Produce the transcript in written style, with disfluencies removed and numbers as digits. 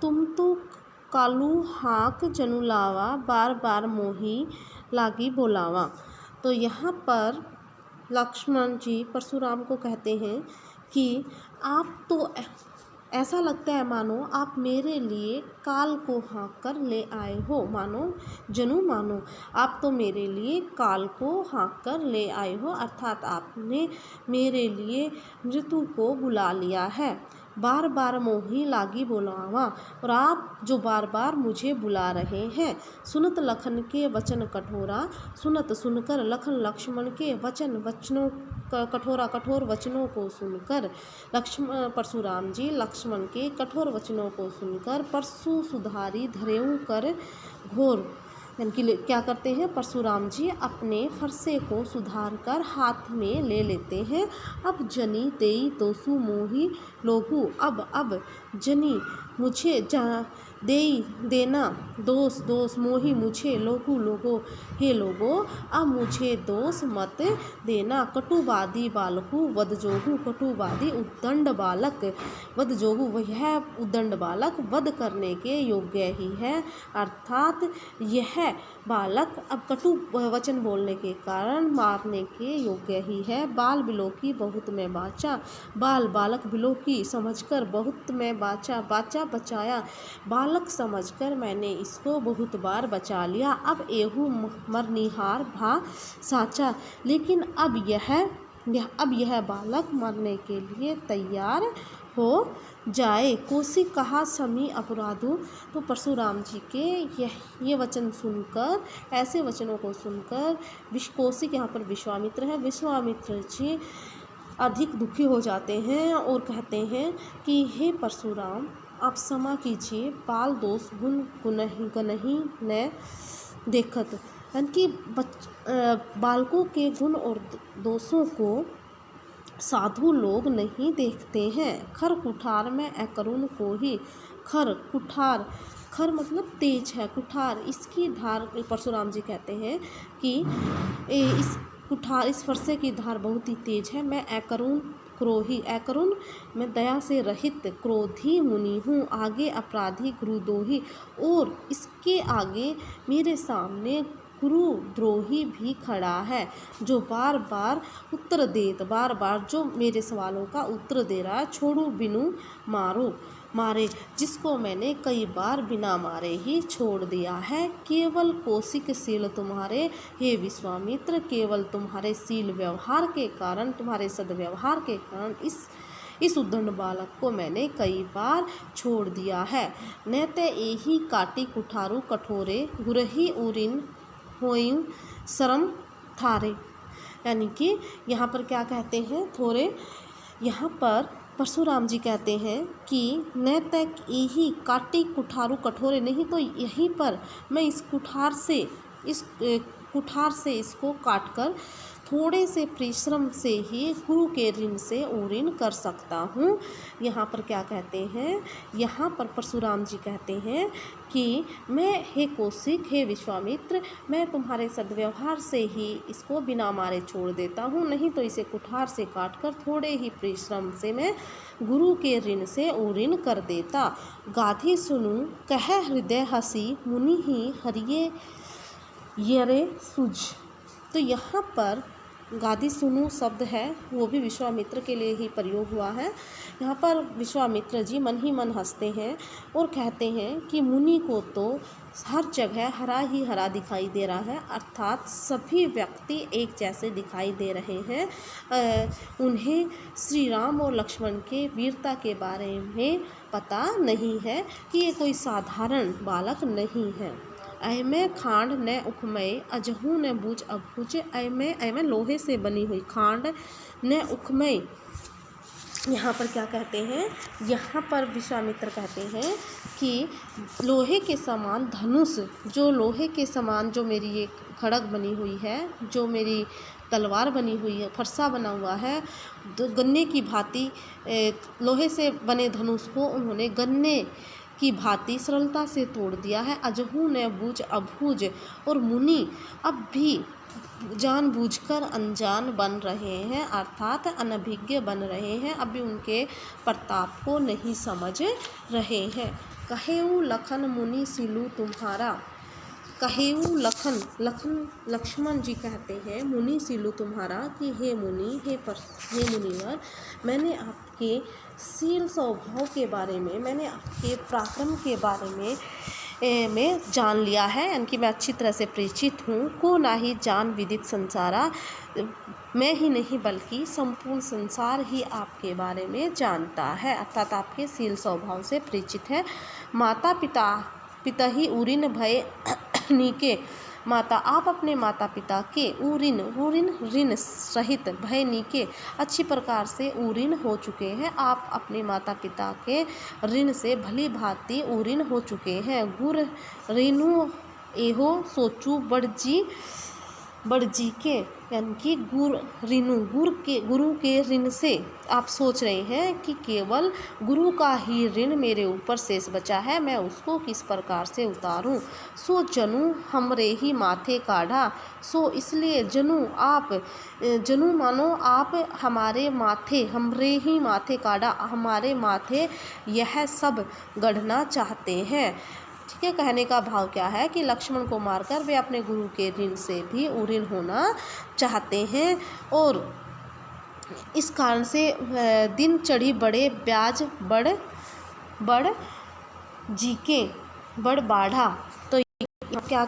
तुम तो कालू हाँक जनु लावा, बार बार मोही लागी बोलावा। तो यहाँ पर लक्ष्मण जी परशुराम को कहते हैं कि आप तो ऐसा लगता है मानो आप मेरे लिए काल को हाँक कर ले आए हो। मानो आप तो मेरे लिए काल को हाँक कर ले आए हो, अर्थात आपने मेरे लिए मृत्यु को बुला लिया है। बार बार मोही लागी बुलावा, और आप जो बार बार मुझे बुला रहे हैं। सुनत लखन के वचन कठोरा, सुनकर लखन लक्ष्मण के वचनों कठोर वचनों को सुनकर परशुराम जी लक्ष्मण के कठोर वचनों को सुनकर परशु सुधारी धरेऊ कर घोर, यानी कि क्या करते हैं, परशुराम जी अपने फरसे को सुधार कर हाथ में ले लेते हैं। अब जनी तेई दोसु मोही लोगु, अब जनी मुझे देई देना दोष मोही मुझे लोगो, हे लोगो अब मुझे दोष मत देना। कटुवादी बालकु वध जोगु, कटुवादी उद्दंड बालक वध जोगु, वह उद्दंड बालक वध करने के योग्य ही है, अर्थात यह बालक अब कटु वचन बोलने के कारण मारने के योग्य ही है। बाल बिलोकी बहुत मैं बाचा, बालक बिलोकी समझकर बहुत मैं बाचा बचाया, बालक समझकर मैंने इसको बहुत बार बचा लिया। अब एहू मरनिहार भा साचा, लेकिन अब यह बालक मरने के लिए तैयार हो जाए। कोसी कहा समी अपराधो, तो परशुराम जी के ये वचन सुनकर, ऐसे वचनों को सुनकर कौशिक यहाँ पर विश्वामित्र है, विश्वामित्र जी अधिक दुखी हो जाते हैं और कहते हैं कि हे परशुराम आप क्षमा कीजिए, बाल दोष गुण गनहि न देखत, यानी कि बालकों के गुण और दोषों को साधु लोग नहीं देखते हैं। खर कुठार में अकरुण को ही, खर मतलब तेज है, कुठार इसकी धार, परशुराम जी कहते हैं कि इस फरसे की धार बहुत ही तेज है। मैं अकरुण मैं दया से रहित क्रोधी मुनि हूँ, आगे अपराधी गुरुद्रोही, और इसके आगे मेरे सामने गुरुद्रोही भी खड़ा है, जो बार बार जो मेरे सवालों का उत्तर दे रहा है। छोड़ू बिनु मारे, जिसको मैंने कई बार बिना मारे ही छोड़ दिया है। केवल कौशिक शील तुम्हारे, हे विश्वामित्र, केवल तुम्हारे शील व्यवहार के कारण, तुम्हारे सद्व्यवहार के कारण इस उद्दंड बालक को मैंने कई बार छोड़ दिया है। न ते एही काटी कुठारू कठोरे, गुरही उरिन होइं शरम थारे, यानी कि यहाँ पर क्या कहते हैं, थोड़े यहाँ पर परशुराम जी कहते हैं कि न तक यही काटी कुठारू कठोरे, नहीं तो यहीं पर मैं इस कुठार से इसको काटकर थोड़े से परिश्रम से ही गुरु के ऋण से ऊऋण कर सकता हूँ। यहाँ पर क्या कहते हैं, यहाँ पर परशुराम जी कहते हैं कि मैं, हे कौशिक, हे विश्वामित्र, मैं तुम्हारे सद्व्यवहार से ही इसको बिना मारे छोड़ देता हूँ, नहीं तो इसे कुठार से काटकर थोड़े ही परिश्रम से मैं गुरु के ऋण से ऊऋण कर देता। गाधी सुनु कह हृदय हसी, मुनि ही हरिये यरे सुझ। तो यहाँ पर गादी सुनु शब्द है, वो भी विश्वामित्र के लिए ही प्रयोग हुआ है। यहाँ पर विश्वामित्र जी मन ही मन हंसते हैं और कहते हैं कि मुनि को तो हर जगह हरा ही हरा दिखाई दे रहा है, अर्थात सभी व्यक्ति एक जैसे दिखाई दे रहे हैं। उन्हें श्री राम और लक्ष्मण के वीरता के बारे में पता नहीं है कि ये कोई साधारण बालक नहीं है। ऐमे खांड न उखमय, अजहू न बूझ अबूझ, ऐमे लोहे से बनी हुई खांड न उखमय। यहाँ पर क्या कहते हैं, यहाँ पर विश्वामित्र कहते हैं कि लोहे के समान धनुष, जो लोहे के समान जो मेरी ये खड़ग बनी हुई है, जो मेरी तलवार बनी हुई है, फरसा बना हुआ है, गन्ने की भांति लोहे से बने धनुष को उन्होंने गन्ने की भांति सरलता से तोड़ दिया है। अजहू ने बूझ अबूझ, और मुनि अब भी जानबूझकर अनजान बन रहे हैं, अर्थात अनभिज्ञ बन रहे हैं, अभी उनके प्रताप को नहीं समझ रहे हैं। कहेऊ लखन मुनि सिलु तुम्हारा, कहेऊ लखन, लक्ष्मण जी कहते हैं मुनि सिलु तुम्हारा कि हे मुनि, हे मुनिवर, मैंने आपके शील स्वभाव के बारे में, मैंने आपके पराक्रम के बारे में जान लिया है, यानी कि मैं अच्छी तरह से परिचित हूँ। को ना ही जान विदित संसारा, मैं ही नहीं बल्कि संपूर्ण संसार ही आपके बारे में जानता है, अर्थात आपके शील स्वभाव से परिचित है। माता पिता ही उरिन भय नीके, माता आप अपने माता पिता के उरिन ऋण सहित भय नीके, अच्छी प्रकार से उरिन हो चुके हैं। आप अपने माता पिता के ऋण से भली भांति उरिन हो चुके हैं। गुर ऋणु एहो सोचू बड़ जी के, यानी कि गुरु के ऋण से आप सोच रहे हैं कि केवल गुरु का ही ऋण मेरे ऊपर शेष बचा है, मैं उसको किस प्रकार से उतारूं। सो जनु हमरे ही माथे काढ़ा, सो इसलिए जनु मानो आप हमारे माथे, हमरे ही माथे काढ़ा, हमारे माथे यह सब गढ़ना चाहते हैं। ठीक है, कहने का भाव क्या है कि लक्ष्मण को मारकर वे अपने गुरु के ऋण से भी उऋण होना चाहते हैं, और इस कारण से दिन चढ़ी बड़े ब्याज बड़ जी के बड़ बाढ़ा। तो क्या